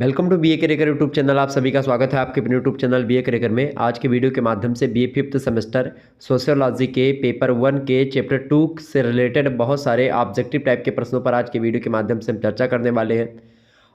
Welcome to BA career YouTube channel. आप सभी का स्वागत है आपके अपने यूट्यूब चैनल बीए करियर में। आज के वीडियो के माध्यम से बीए फिफ्थ सेमेस्टर सोशियोलॉजी के पेपर 1 के चैप्टर 2 से रिलेटेड बहुत सारे ऑब्जेक्टिव टाइप के प्रश्नों पर आज के वीडियो के माध्यम से हम चर्चा करने वाले हैं।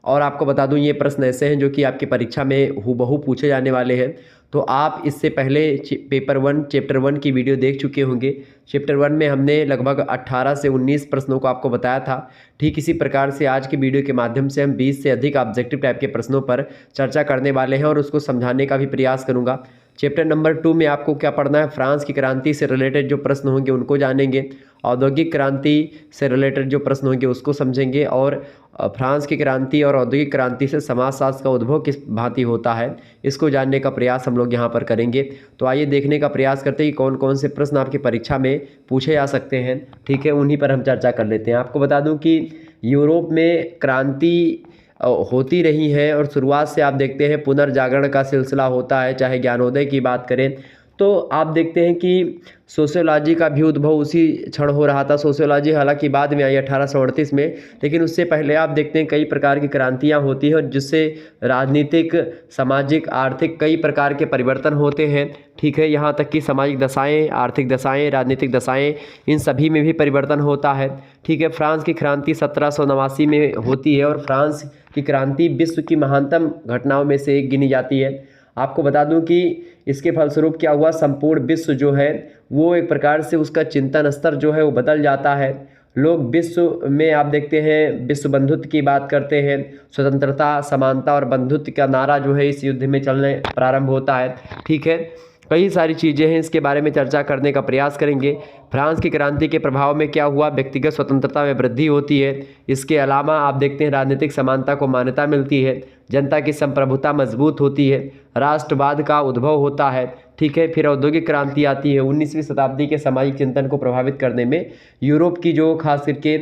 और आपको बता दूं, ये प्रश्न ऐसे हैं जो कि आपकी परीक्षा में हूबहू पूछे जाने वाले हैं। तो आप इससे पहले पेपर 1 चैप्टर 1 की वीडियो देख चुके होंगे। चैप्टर 1 में हमने लगभग 18 से 19 प्रश्नों को आपको बताया था। ठीक इसी प्रकार से आज की वीडियो के माध्यम से हम 20 से अधिक ऑब्जेक्टिव टाइप के प्रश्नों पर चर्चा करने वाले हैं और उसको समझाने का भी प्रयास करूंगा। चैप्टर नंबर 2 में आपको क्या पढ़ना है, फ्रांस की क्रांति से रिलेटेड जो प्रश्न होंगे उनको जानेंगे, औद्योगिक क्रांति से रिलेटेड जो प्रश्न होंगे उसको समझेंगे, और फ्रांस की क्रांति और औद्योगिक क्रांति से समाजशास्त्र का उद्भव किस भांति होता है इसको जानने का प्रयास हम लोग यहाँ पर करेंगे। तो आइए देखने का प्रयास करते हैं कि कौन कौन से प्रश्न आपकी परीक्षा में पूछे जा सकते हैं। ठीक है, उन्हीं पर हम चर्चा कर लेते हैं। आपको बता दूं कि यूरोप में क्रांति होती रही है और शुरुआत से आप देखते हैं पुनर्जागरण का सिलसिला होता है। चाहे ज्ञानोदय की बात करें तो आप देखते हैं कि सोशियोलॉजी का भी उद्भव उसी क्षण हो रहा था। सोशियोलॉजी हालांकि बाद में आई 1838 में, लेकिन उससे पहले आप देखते हैं कई प्रकार की क्रांतियां होती हैं और जिससे राजनीतिक, सामाजिक, आर्थिक कई प्रकार के परिवर्तन होते हैं। ठीक है, यहाँ तक कि सामाजिक दशाएं, आर्थिक दशाएं, राजनीतिक दशाएं, इन सभी में भी परिवर्तन होता है। ठीक है, फ्रांस की क्रांति 1789 में होती है और फ्रांस की क्रांति विश्व की महानतम घटनाओं में से एक गिनी जाती है। आपको बता दूं कि इसके फलस्वरूप क्या हुआ, संपूर्ण विश्व जो है वो एक प्रकार से उसका चिंतन स्तर जो है वो बदल जाता है। लोग विश्व में आप देखते हैं विश्व बंधुत्व की बात करते हैं। स्वतंत्रता, समानता और बंधुत्व का नारा जो है इस युद्ध में चलने प्रारंभ होता है। ठीक है, कई सारी चीज़ें हैं, इसके बारे में चर्चा करने का प्रयास करेंगे। फ्रांस की क्रांति के प्रभाव में क्या हुआ, व्यक्तिगत स्वतंत्रता में वृद्धि होती है। इसके अलावा आप देखते हैं राजनीतिक समानता को मान्यता मिलती है, जनता की संप्रभुता मजबूत होती है, राष्ट्रवाद का उद्भव होता है। ठीक है, फिर औद्योगिक क्रांति आती है। 19वीं शताब्दी के सामाजिक चिंतन को प्रभावित करने में यूरोप की जो खास करके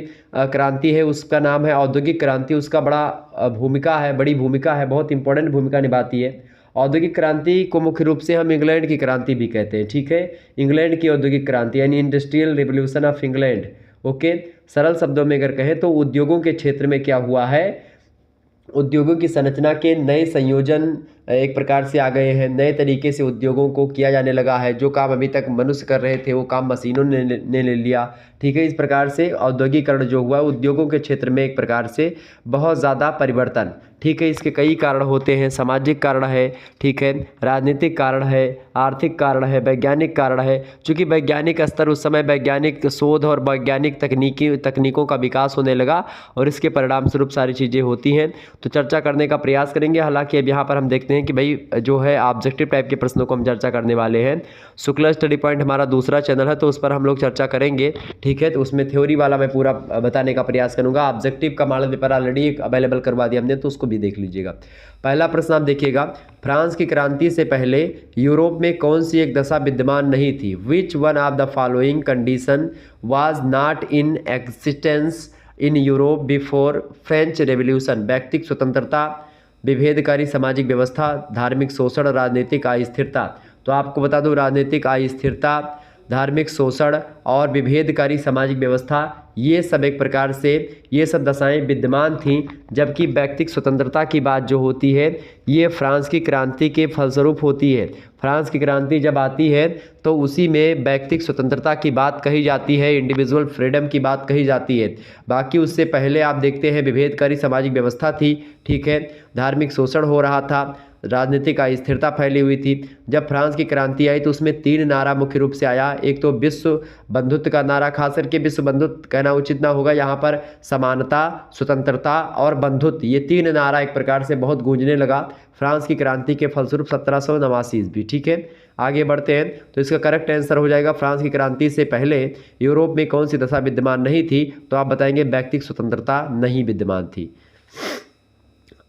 क्रांति है उसका नाम है औद्योगिक क्रांति। उसका बड़ी भूमिका है, बहुत इंपॉर्टेंट भूमिका निभाती है। औद्योगिक क्रांति को मुख्य रूप से हम इंग्लैंड की क्रांति भी कहते हैं। ठीक है, इंग्लैंड की औद्योगिक क्रांति यानी industrial revolution of England. Okay, सरल शब्दों में अगर कहें तो उद्योगों के क्षेत्र में क्या हुआ है, उद्योगों की संरचना के नए संयोजन एक प्रकार से आ गए हैं। नए तरीके से उद्योगों को किया जाने लगा है। जो काम अभी तक मनुष्य कर रहे थे वो काम मशीनों ने ले लिया। ठीक है, इस प्रकार से औद्योगिकरण जो हुआ उद्योगों के क्षेत्र में एक प्रकार से बहुत ज़्यादा परिवर्तन। ठीक है, इसके कई कारण होते हैं, सामाजिक कारण है, ठीक है, राजनीतिक कारण है, आर्थिक कारण है, वैज्ञानिक कारण है। चूँकि वैज्ञानिक स्तर उस समय वैज्ञानिक शोध और वैज्ञानिक तकनीकों का विकास होने लगा और इसके परिणाम स्वरूप सारी चीज़ें होती हैं। तो चर्चा करने का प्रयास करेंगे। हालांकि अब यहाँ पर हम देखते हैं कि भाई जो है ऑब्जेक्टिव टाइप के प्रश्नों को हम चर्चा करने वाले हैं। शुक्ला स्टडी पॉइंट हमारा दूसरा चैनल है तो उस पर हम लोग चर्चा करेंगे। ठीक है, तो उसमें थ्योरी वाला मैं पूरा बताने का प्रयास करूंगा। ऑब्जेक्टिव का मॉडल पेपर ऑलरेडी अवेलेबल करवा दिया हमने, तो उसको भी देख लीजिएगा। पहला प्रश्न आप देखिएगा, फ्रांस की क्रांति से पहले यूरोप में कौन सी एक दशा विद्यमान नहीं थी। विच one of the following condition was not in existence in Europe before French revolution. व्यक्तिगत स्वतंत्रता, विभेदकारी सामाजिक व्यवस्था, धार्मिक शोषण, राजनीतिक अस्थिरता। तो आपको बता दूं, राजनीतिक अस्थिरता, धार्मिक शोषण और विभेदकारी सामाजिक व्यवस्था, ये सब एक प्रकार से ये सब दशाएं विद्यमान थीं। जबकि व्यक्तिगत स्वतंत्रता की बात जो होती है ये फ्रांस की क्रांति के फलस्वरूप होती है। फ्रांस की क्रांति जब आती है तो उसी में व्यक्तिगत स्वतंत्रता की बात कही जाती है, इंडिविजुअल फ्रीडम की बात कही जाती है। बाकी उससे पहले आप देखते हैं विभेदकारी सामाजिक व्यवस्था थी। ठीक है, धार्मिक शोषण हो रहा था, राजनीतिक अस्थिरता फैली हुई थी। जब फ्रांस की क्रांति आई तो उसमें 3 नारा मुख्य रूप से आया। एक तो विश्व बंधुत्व का नारा, खास करके विश्व बंधुत्व कहना उचित ना होगा, यहाँ पर समानता, स्वतंत्रता और बंधुत्व, ये 3 नारा एक प्रकार से बहुत गूंजने लगा फ्रांस की क्रांति के फलस्वरूप 1789 ईस्वी। ठीक है, आगे बढ़ते हैं। तो इसका करेक्ट आंसर हो जाएगा फ्रांस की क्रांति से पहले यूरोप में कौन सी दशा विद्यमान नहीं थी। तो आप बताएंगे व्यक्तिगत स्वतंत्रता नहीं विद्यमान थी।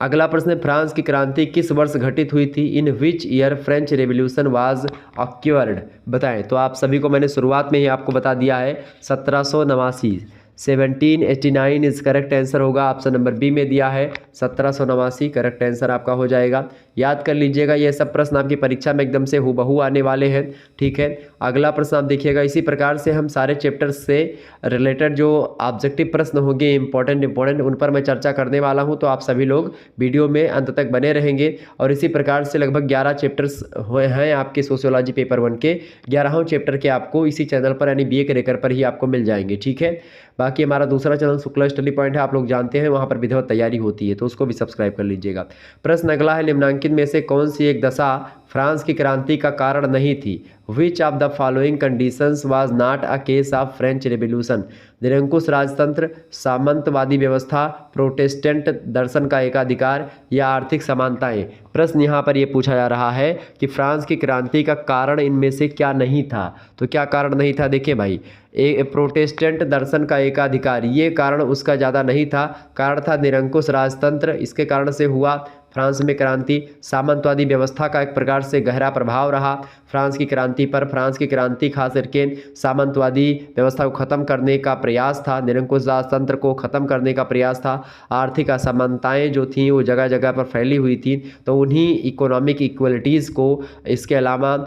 अगला प्रश्न है, फ्रांस की क्रांति किस वर्ष घटित हुई थी। In which year French revolution was occurred. बताएं। तो आप सभी को मैंने शुरुआत में ही आपको बता दिया है 1789। 1789 इज करेक्ट आंसर होगा। ऑप्शन नंबर बी में दिया है 1789 करेक्ट आंसर आपका हो जाएगा। याद कर लीजिएगा, ये सब प्रश्न आपकी परीक्षा में एकदम से हूबहू आने वाले हैं, ठीक है। अगला प्रश्न आप देखिएगा, इसी प्रकार से हम सारे चैप्टर्स से रिलेटेड जो ऑब्जेक्टिव प्रश्न होंगे इंपॉर्टेंट उन पर मैं चर्चा करने वाला हूं, तो आप सभी लोग वीडियो में अंत तक बने रहेंगे। और इसी प्रकार से लगभग 11 चैप्टर्स हुए हैं आपके सोशियोलॉजी पेपर 1 के, 11वें चैप्टर के आपको इसी चैनल पर यानी BA क्रैकर पर ही आपको मिल जाएंगे, ठीक है। बाकी हमारा दूसरा चैनल शुक्ला स्टडी पॉइंट है, आप लोग जानते हैं, वहाँ पर विधिवत तैयारी होती है, तो उसको भी सब्सक्राइब कर लीजिएगा। प्रश्न अगला है, निम्नांकित में से कौन सी एक दशा फ्रांस की क्रांति का कारण नहीं थी? विच of the following conditions was not a case of French revolution? निरंकुश राजतंत्र, सामंतवादी व्यवस्था, प्रोटेस्टेंट दर्शन का एकाधिकार या आर्थिक समानताएं। प्रश्न यहाँ पर यह पूछा जा रहा है कि फ्रांस की क्रांति का कारण इनमें से क्या नहीं था? तो क्या कारण नहीं था? देखिए भाई, प्रोटेस्टेंट दर्शन का एकाधिकार, ये कारण उसका ज़्यादा नहीं था। कारण था निरंकुश राजतंत्र, इसके कारण से हुआ फ्रांस में क्रांति। सामंतवादी व्यवस्था का एक प्रकार से गहरा प्रभाव रहा फ्रांस की क्रांति पर। फ्रांस की क्रांति खास करके सामंतवादी व्यवस्था को ख़त्म करने का प्रयास था, निरंकुश राजतंत्र को ख़त्म करने का प्रयास था। आर्थिक असमानताएं जो थीं वो जगह जगह पर फैली हुई थी, तो उन्हीं इकोनॉमिक इक्वलिटीज़ को, इसके अलावा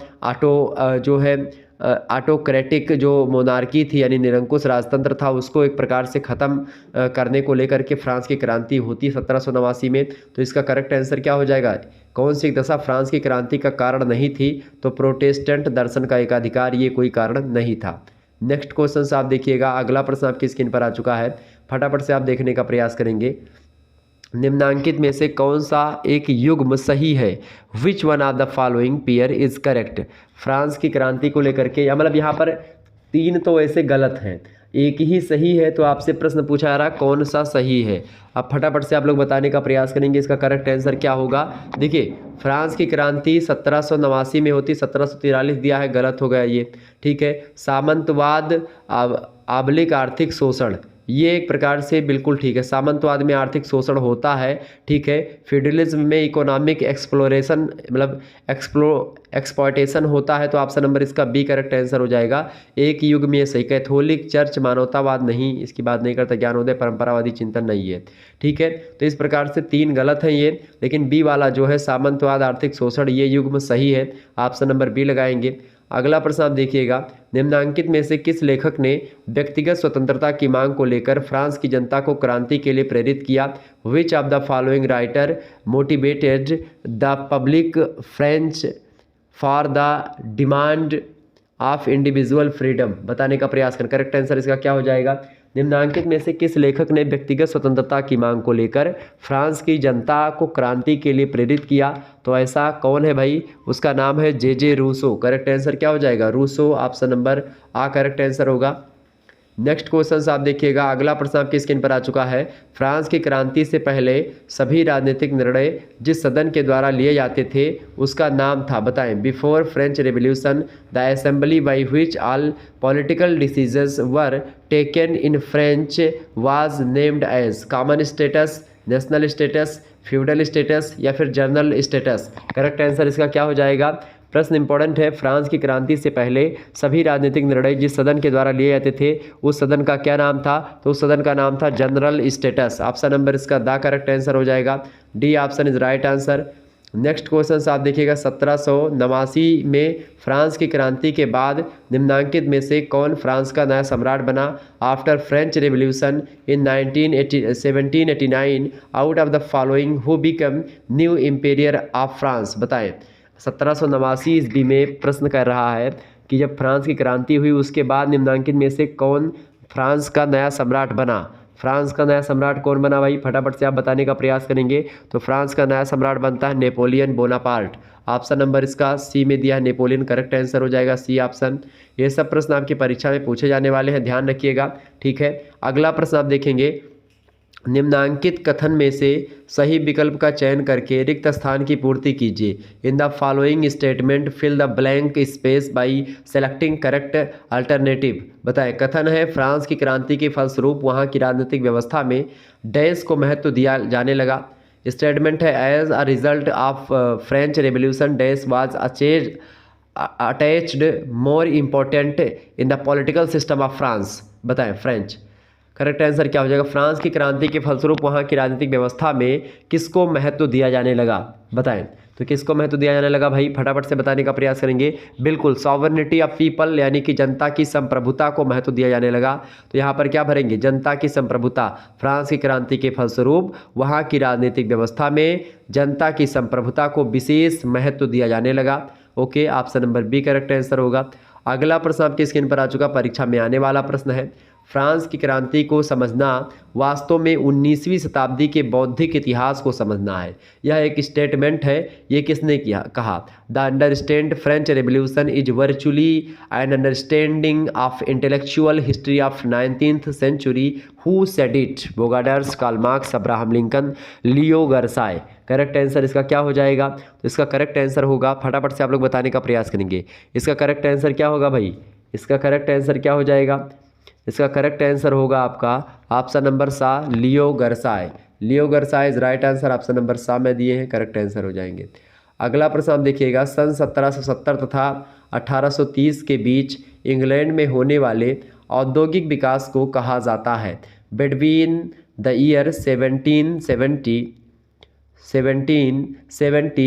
ऑटोक्रेटिक जो मोनार्की थी यानी निरंकुश राजतंत्र था, उसको एक प्रकार से ख़त्म करने को लेकर के फ्रांस की क्रांति होती 1789 में। तो इसका करेक्ट आंसर क्या हो जाएगा? कौन सी दशा फ्रांस की क्रांति का कारण नहीं थी? तो प्रोटेस्टेंट दर्शन का एकाधिकार ये कोई कारण नहीं था। नेक्स्ट क्वेश्चन आप देखिएगा, अगला प्रश्न आपकी स्क्रीन पर आ चुका है, फटाफट से आप देखने का प्रयास करेंगे। निम्नांकित में से कौन सा एक युग्म सही है? विच one of the following pair is correct? France की क्रांति को लेकर के, या मतलब यहाँ पर 3 तो ऐसे गलत हैं, एक ही सही है, तो आपसे प्रश्न पूछा जा रहा कौन सा सही है। अब फटाफट से आप लोग बताने का प्रयास करेंगे इसका करेक्ट आंसर क्या होगा। देखिए, फ्रांस की क्रांति 1789 में होती, 1743 दिया है, गलत हो गया ये, ठीक है। सामंतवाद, आबलिक आर्थिक शोषण, ये एक प्रकार से बिल्कुल ठीक है, सामंतवाद में आर्थिक शोषण होता है, ठीक है। फ्यूडलिज्म में इकोनॉमिक एक्सप्लोरेशन मतलब एक्सप्लॉयटेशन होता है, तो ऑप्शन नंबर इसका बी करेक्ट आंसर हो जाएगा। एक युग में सही, कैथोलिक चर्च मानवतावाद नहीं, इसकी बात नहीं करता, ज्ञानोदय परंपरावादी चिंतन नहीं है, ठीक है। तो इस प्रकार से 3 गलत हैं ये, लेकिन बी वाला जो है सामंतवाद आर्थिक शोषण, ये युग्म सही है, ऑप्शन नंबर बी लगाएंगे। अगला प्रश्न आप देखिएगा, निम्नांकित में से किस लेखक ने व्यक्तिगत स्वतंत्रता की मांग को लेकर फ्रांस की जनता को क्रांति के लिए प्रेरित किया? विच of the following writer motivated the public French for the demand of individual freedom? बताने का प्रयास करें, करेक्ट आंसर इसका क्या हो जाएगा? निम्नांकित में से किस लेखक ने व्यक्तिगत स्वतंत्रता की मांग को लेकर फ्रांस की जनता को क्रांति के लिए प्रेरित किया? तो ऐसा कौन है भाई? उसका नाम है जे रूसो। करेक्ट आंसर क्या हो जाएगा? रूसो, ऑप्शन नंबर आ करेक्ट आंसर होगा। नेक्स्ट क्वेश्चन आप देखिएगा, अगला प्रश्न आपकी स्क्रीन पर आ चुका है। फ्रांस की क्रांति से पहले सभी राजनीतिक निर्णय जिस सदन के द्वारा लिए जाते थे उसका नाम था, बताएं। Before French revolution the assembly by which all political decisions were taken in French was named as common status, national status, feudal status या फिर जनरल स्टेटस? करेक्ट आंसर इसका क्या हो जाएगा? प्रश्न इंपॉर्टेंट है, फ्रांस की क्रांति से पहले सभी राजनीतिक निर्णय जिस सदन के द्वारा लिए जाते थे उस सदन का क्या नाम था? तो उस सदन का नाम था जनरल स्टेटस। ऑप्शन नंबर इसका द करेक्ट आंसर हो जाएगा, D option is right answer. Next question आप देखिएगा, 1789 में फ्रांस की क्रांति के बाद निम्नांकित में से कौन फ्रांस का नया सम्राट बना? After French revolution in 1789 out of the following who become new emperor of France? बताएं। 1789 ईस्वी में प्रश्न कर रहा है कि जब फ्रांस की क्रांति हुई उसके बाद निम्नांकित में से कौन फ्रांस का नया सम्राट बना? फ्रांस का नया सम्राट कौन बना भाई? फटाफट से आप बताने का प्रयास करेंगे। तो फ्रांस का नया सम्राट बनता है नेपोलियन बोनापार्ट। ऑप्शन नंबर इसका सी में दिया है, नेपोलियन करेक्ट आंसर हो जाएगा, सी ऑप्शन। ये सब प्रश्न आपकी परीक्षा में पूछे जाने वाले हैं, ध्यान रखिएगा, ठीक है। अगला प्रश्न आप देखेंगे, निम्नांकित कथन में से सही विकल्प का चयन करके रिक्त स्थान की पूर्ति कीजिए। In the following statement fill the blank space by selecting correct alternative. बताएं। कथन है फ्रांस की क्रांति के फलस्वरूप वहां की राजनीतिक व्यवस्था में डैश को महत्व दिया जाने लगा। स्टेटमेंट है as a result of French revolution dash was attached more important in the political system of France. बताएं फ्रेंच। करेक्ट आंसर क्या हो जाएगा? फ्रांस की क्रांति के फलस्वरूप वहाँ की राजनीतिक व्यवस्था में किसको महत्व दिया जाने लगा? बताएं। तो किसको महत्व दिया जाने लगा भाई? फटाफट से बताने का प्रयास करेंगे। बिल्कुल, सॉवरेनिटी ऑफ पीपल यानी कि जनता की संप्रभुता को महत्व दिया जाने लगा। तो यहाँ पर क्या भरेंगे? जनता की संप्रभुता। फ्रांस की क्रांति के फलस्वरूप वहाँ की राजनीतिक व्यवस्था में जनता की संप्रभुता को विशेष महत्व दिया जाने लगा। Okay, option number B correct answer होगा। अगला प्रश्न आपकी स्क्रीन पर आ चुका, परीक्षा में आने वाला प्रश्न है। फ्रांस की क्रांति को समझना वास्तव में 19वीं शताब्दी के बौद्धिक इतिहास को समझना है। यह एक स्टेटमेंट है। ये किसने किया कहा? The understand French revolution is virtually an understanding of intellectual history of 19th century. Who said it? Bogardus, Karl Marx, Abraham Lincoln, Leo Gershoy. Correct answer इसका क्या हो जाएगा? तो इसका करेक्ट आंसर होगा, फटाफट से आप लोग बताने का प्रयास करेंगे। इसका करेक्ट आंसर क्या होगा भाई? इसका करेक्ट आंसर क्या हो जाएगा? इसका करेक्ट आंसर होगा आपका ऑप्शन नंबर सा, Leo Gershoy. Leo Gershoy is right answer. Option number सा में दिए हैं, करेक्ट आंसर हो जाएंगे। अगला प्रश्न आप देखिएगा, सन 1770 तथा 1830 के बीच इंग्लैंड में होने वाले औद्योगिक विकास को कहा जाता है? Between the year 1770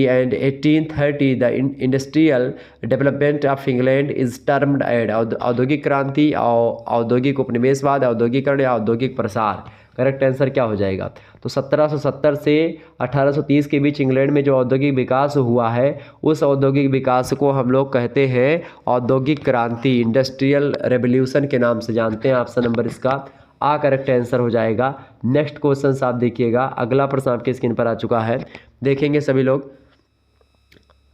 and 1830 the industrial development of England is termed as औद्योगिक क्रांति, औद्योगिक उपनिवेशवाद, औद्योगिकरण या औद्योगिक प्रसार। करेक्ट आंसर क्या हो जाएगा? तो 1770 से 1830 के बीच इंग्लैंड में जो औद्योगिक विकास हुआ है, उस औद्योगिक विकास को हम लोग कहते हैं औद्योगिक क्रांति, इंडस्ट्रियल रेवोल्यूशन के नाम से जानते हैं। ऑप्शन नंबर इसका आ करेक्ट आंसर हो जाएगा। नेक्स्ट क्वेश्चन आप देखिएगा, अगला प्रश्न आपके स्क्रीन पर आ चुका है, देखेंगे सभी लोग।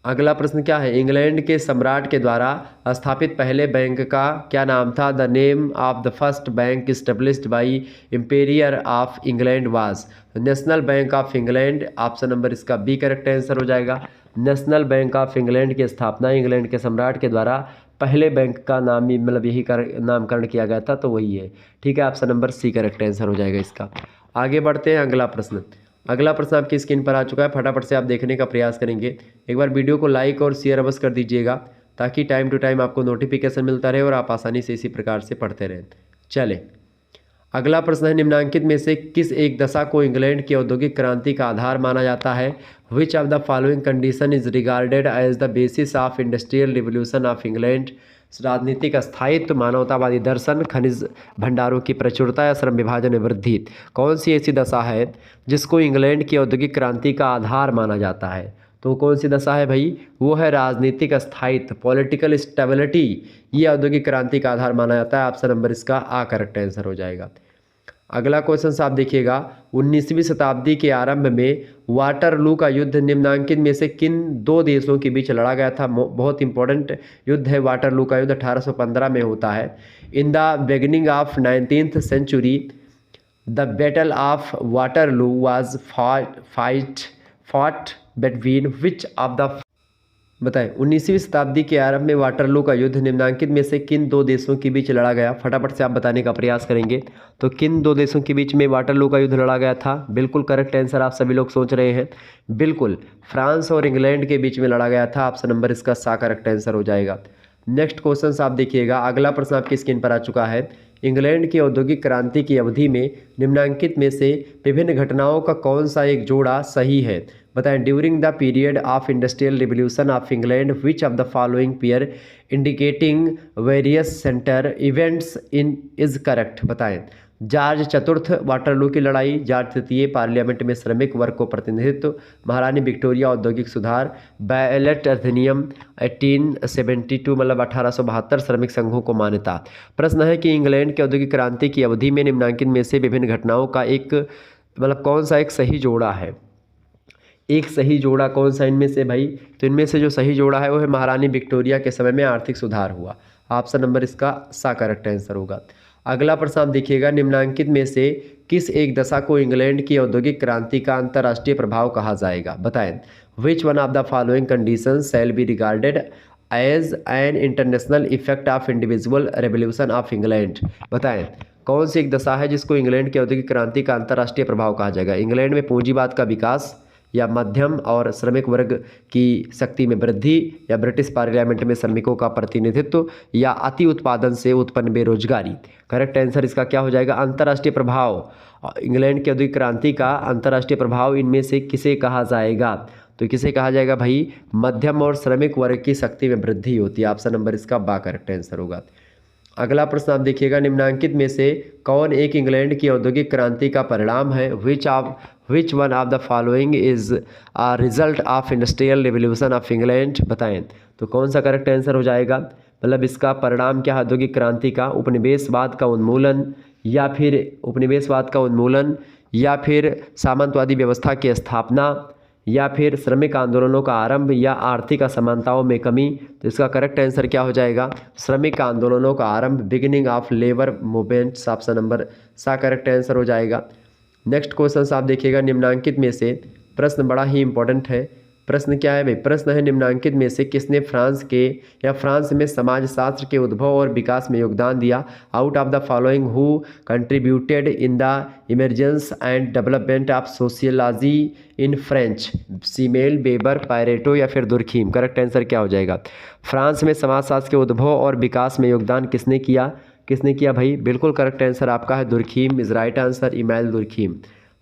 अगला प्रश्न क्या है? इंग्लैंड के सम्राट के द्वारा स्थापित पहले बैंक का क्या नाम था? The name of the first bank established by imperial of England was national bank of England. Option number इसका बी करेक्ट आंसर हो जाएगा। नेशनल बैंक ऑफ इंग्लैंड की स्थापना इंग्लैंड के सम्राट के द्वारा पहले बैंक का नाम ही मतलब यही नामकरण किया गया था, तो वही है। ठीक है, option number C correct answer हो जाएगा इसका। आगे बढ़ते हैं, अगला प्रश्न। अगला प्रश्न आपकी स्क्रीन पर आ चुका है, फटाफट से आप देखने का प्रयास करेंगे। एक बार वीडियो को लाइक और शेयर अवश्य कर दीजिएगा, ताकि टाइम टू टाइम आपको नोटिफिकेशन मिलता रहे और आप आसानी से इसी प्रकार से पढ़ते रहें। चलें, अगला प्रश्न है, निम्नांकित में से किस एक दशा को इंग्लैंड की औद्योगिक क्रांति का आधार माना जाता है? Which of the following condition is regarded as the basis of industrial revolution of England? राजनीतिक स्थायित्व, मानवतावादी दर्शन, खनिज भंडारों की प्रचुरता या श्रम विभाजन में वृद्धि। कौन सी ऐसी दशा है जिसको इंग्लैंड की औद्योगिक क्रांति का आधार माना जाता है? तो कौन सी दशा है भाई? वो है राजनीतिक स्थायित्व, पॉलिटिकल स्टेबिलिटी। ये औद्योगिक क्रांति का आधार माना जाता है। ऑप्शन नंबर इसका आ करेक्ट आंसर हो जाएगा। अगला क्वेश्चन आप देखिएगा, 19वीं शताब्दी के आरंभ में वाटरलू का युद्ध निम्नांकित में से किन दो देशों के बीच लड़ा गया था? बहुत इंपॉर्टेंट युद्ध है वाटरलू का युद्ध, 1815 में होता है। In the beginning of 19th century the battle of Waterloo was fought between which of the, बताएं। 19वीं शताब्दी के आरंभ में वाटरलू का युद्ध निम्नांकित में से किन दो देशों के बीच लड़ा गया? फटाफट से आप बताने का प्रयास करेंगे। तो किन दो देशों के बीच में वाटरलू का युद्ध लड़ा गया था? बिल्कुल करेक्ट आंसर आप सभी लोग सोच रहे हैं, बिल्कुल फ्रांस और इंग्लैंड के बीच में लड़ा गया था। ऑप्शन नंबर इसका सा करेक्ट आंसर हो जाएगा। नेक्स्ट क्वेश्चन आप देखिएगा, अगला प्रश्न आपकी स्क्रीन पर आ चुका है। इंग्लैंड की औद्योगिक क्रांति की अवधि में निम्नांकित में से विभिन्न घटनाओं का कौन सा एक जोड़ा सही है? बताएं। During the period of industrial revolution of England which of the following pair indicating various centre events in is correct? बताएं। जॉर्ज चतुर्थ वाटरलू की लड़ाई, जॉर्ज तृतीय पार्लियामेंट में श्रमिक वर्ग को प्रतिनिधित्व, महारानी विक्टोरिया औद्योगिक सुधार, बैलेट अधिनियम 1872 मतलब 1872 श्रमिक संघों को मान्यता। प्रश्न है कि इंग्लैंड की औद्योगिक क्रांति की अवधि में निम्नांकित में से विभिन्न घटनाओं का एक मतलब कौन सा एक सही जोड़ा है? एक सही जोड़ा कौन सा इनमें से भाई? तो इनमें से जो सही जोड़ा है वो है महारानी विक्टोरिया के समय में आर्थिक सुधार हुआ। ऑप्शन नंबर इसका सा करेक्ट आंसर होगा। अगला प्रश्न आप देखिएगा, निम्नांकित में से किस एक दशा को इंग्लैंड की औद्योगिक क्रांति का अंतर्राष्ट्रीय प्रभाव कहा जाएगा? बताएं। Which one of the following condition shall be regarded as an international effect of individual revolution of England? बताएं। कौन सी एक दशा है जिसको इंग्लैंड की औद्योगिक क्रांति का अंतर्राष्ट्रीय प्रभाव कहा जाएगा? इंग्लैंड में पूंजीवाद का विकास, या मध्यम और श्रमिक वर्ग की शक्ति में वृद्धि, या ब्रिटिश पार्लियामेंट में श्रमिकों का प्रतिनिधित्व, या अति उत्पादन से उत्पन्न बेरोजगारी। करेक्ट आंसर इसका क्या हो जाएगा? अंतर्राष्ट्रीय प्रभाव, इंग्लैंड की औद्योगिक क्रांति का अंतर्राष्ट्रीय प्रभाव इनमें से किसे कहा जाएगा? तो किसे कहा जाएगा भाई? मध्यम और श्रमिक वर्ग की शक्ति में वृद्धि होती है। ऑप्शन नंबर इसका बा करेक्ट आंसर होगा। अगला प्रश्न आप देखिएगा, निम्नलिखित में से कौन एक इंग्लैंड की औद्योगिक क्रांति का परिणाम है? विच one of the following is a result of industrial revolution of England? बताएं तो कौन सा करेक्ट आंसर हो जाएगा? मतलब इसका परिणाम क्या है औद्योगिक क्रांति का? उपनिवेशवाद का उन्मूलन, या फिर उपनिवेशवाद का उन्मूलन, या फिर सामंतवादी व्यवस्था की स्थापना, या फिर श्रमिक आंदोलनों का आरंभ, या आर्थिक असमानताओं में कमी। तो इसका करेक्ट आंसर क्या हो जाएगा? श्रमिक आंदोलनों का आरंभ, beginning of labour movements. Option number सा करेक्ट आंसर हो जाएगा। नेक्स्ट क्वेश्चन आप देखिएगा, निम्नलिखित में से प्रश्न बड़ा ही इंपॉर्टेंट है। प्रश्न क्या है भाई? प्रश्न है, निम्नलिखित में से किसने फ्रांस में समाजशास्त्र के उद्भव और विकास में योगदान दिया? Out of the following who contributed in the emergence and development of sociology in French? Simmel, Weber, Pareto, या फिर दुर्खीम? करेक्ट आंसर क्या हो जाएगा? फ्रांस में समाजशास्त्र के उद्भव और विकास में योगदान किसने किया? किसने किया भाई? बिल्कुल करेक्ट आंसर आपका है Durkheim is right answer, Emmanuel Durkheim.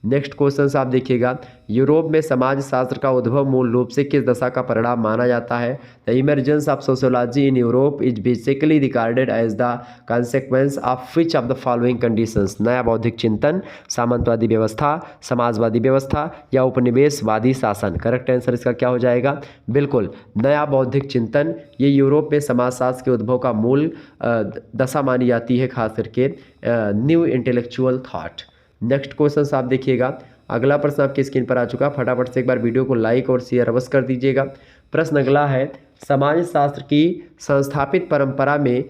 Next question आप देखिएगा, यूरोप में समाजशास्त्र का उद्भव मूल रूप से किस दशा का परिणाम माना जाता है? The emergence of sociology in Europe is basically regarded as the consequence of which of the following conditions? नया बौद्धिक चिंतन, सामंतवादी व्यवस्था, समाजवादी व्यवस्था, या उपनिवेशवादी शासन? करेक्ट आंसर इसका क्या हो जाएगा? बिल्कुल नया बौद्धिक चिंतन। ये यूरोप में समाजशास्त्र के उद्भव का मूल दशा मानी जाती है, खास करके new intellectual thought. Next question आप देखिएगा, अगला प्रश्न आपकी स्क्रीन पर आ चुका। फटाफट से एक बार वीडियो को लाइक और शेयर अवश्य कर दीजिएगा। प्रश्न अगला है, समाजशास्त्र की संस्थापित परंपरा में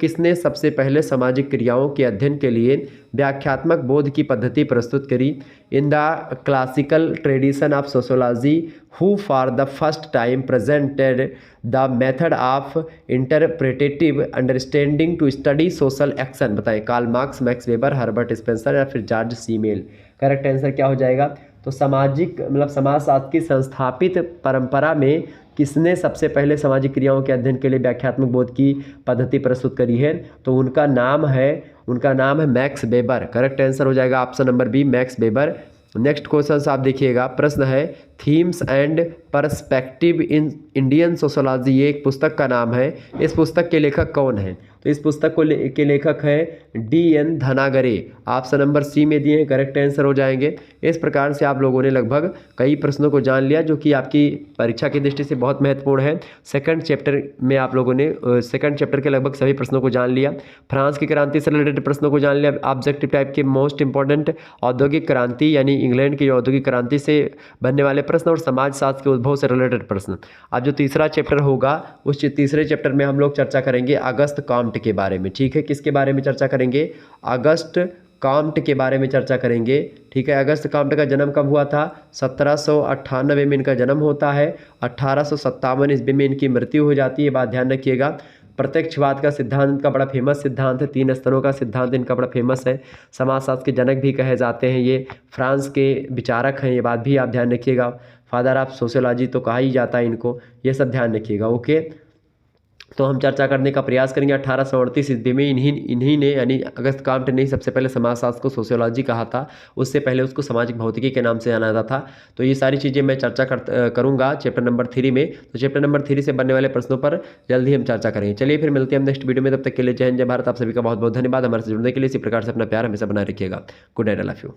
किसने सबसे पहले सामाजिक क्रियाओं के अध्ययन के लिए व्याख्यात्मक बोध की पद्धति प्रस्तुत करी? In the classical tradition of sociology who for the first time presented the method of interpretative understanding to study social action? बताएं, Karl Marx, Max Weber, Herbert Spencer, या फिर जॉर्ज सीमेल? करेक्ट आंसर क्या हो जाएगा? तो समाजशास्त्र की संस्थापित परंपरा में किसने सबसे पहले सामाजिक क्रियाओं के अध्ययन के लिए व्याख्यात्मक बोध की पद्धति प्रस्तुत करी है? तो उनका नाम है मैक्स वेबर। करेक्ट आंसर हो जाएगा option number B, Max Weber. Next question आप देखिएगा, प्रश्न है, themes and perspective in Indian sociology, ये एक पुस्तक का नाम है। इस पुस्तक के लेखक कौन है? तो इस पुस्तक के लेखक है D.N. धनागरे। ऑप्शन नंबर सी में दिए हैं, करेक्ट आंसर हो जाएंगे। इस प्रकार से आप लोगों ने लगभग कई प्रश्नों को जान लिया, जो कि आपकी परीक्षा की दृष्टि से बहुत महत्वपूर्ण है। सेकंड चैप्टर में आप लोगों ने सेकंड चैप्टर के लगभग सभी प्रश्नों को जान लिया। फ्रांस की क्रांति से रिलेटेड प्रश्नों को जान लिया। ऑब्जेक्टिव टाइप के मोस्ट इंपॉर्टेंट औद्योगिक क्रांति यानी इंग्लैंड की औद्योगिक क्रांति से बनने वाले प्रश्न और समाजशास्त्र के उद्भव से रिलेटेड प्रश्न। अब जो तीसरा चैप्टर होगा, उस तीसरे चैप्टर में हम लोग चर्चा करेंगे अगस्त कॉम्ट के बारे में। ठीक है, किसके बारे में चर्चा करेंगे? अगस्त कॉम्ट के बारे में चर्चा करेंगे। ठीक है, अगस्त कॉम्ट का जन्म कब हुआ था? 1798 में इनका जन्म होता है। 1857 ईस्वी में इनकी मृत्यु हो जाती है। बात ध्यान रखिएगा। प्रत्यक्षवाद का सिद्धांत इनका बड़ा फेमस सिद्धांत है। 3 स्तरों का सिद्धांत इनका बड़ा फेमस है। समाजशास्त्र के जनक भी कहे जाते हैं। ये फ्रांस के विचारक हैं, ये बात भी आप ध्यान रखिएगा। फादर ऑफ सोशियोलॉजी तो कहा ही जाता है इनको, ये सब ध्यान रखिएगा। ओके, तो हम चर्चा करने का प्रयास करेंगे। 1838 ईस्वी में इन्हीं ने यानी अगस्त कॉम्ट ने सबसे पहले समाजशास्त्र को सोशियोलॉजी कहा था। उससे पहले उसको सामाजिक भौतिकी के नाम से जाना जाता था। तो ये सारी चीज़ें मैं चर्चा करूँगा चैप्टर नंबर 3 में। तो चैप्टर नंबर 3 से बनने वाले प्रश्नों पर जल्दी हम चर्चा करेंगे। चलिए फिर मिलते हैं हम नेक्स्ट वीडियो में। तब तक के लिए जय हिंद, जय भारत। आप सभी का बहुत बहुत धन्यवाद। हमारे से जुड़ने के लिए इसी प्रकार से अपना प्यार हमेशा बनाए रखिएगा। Good night, I love you.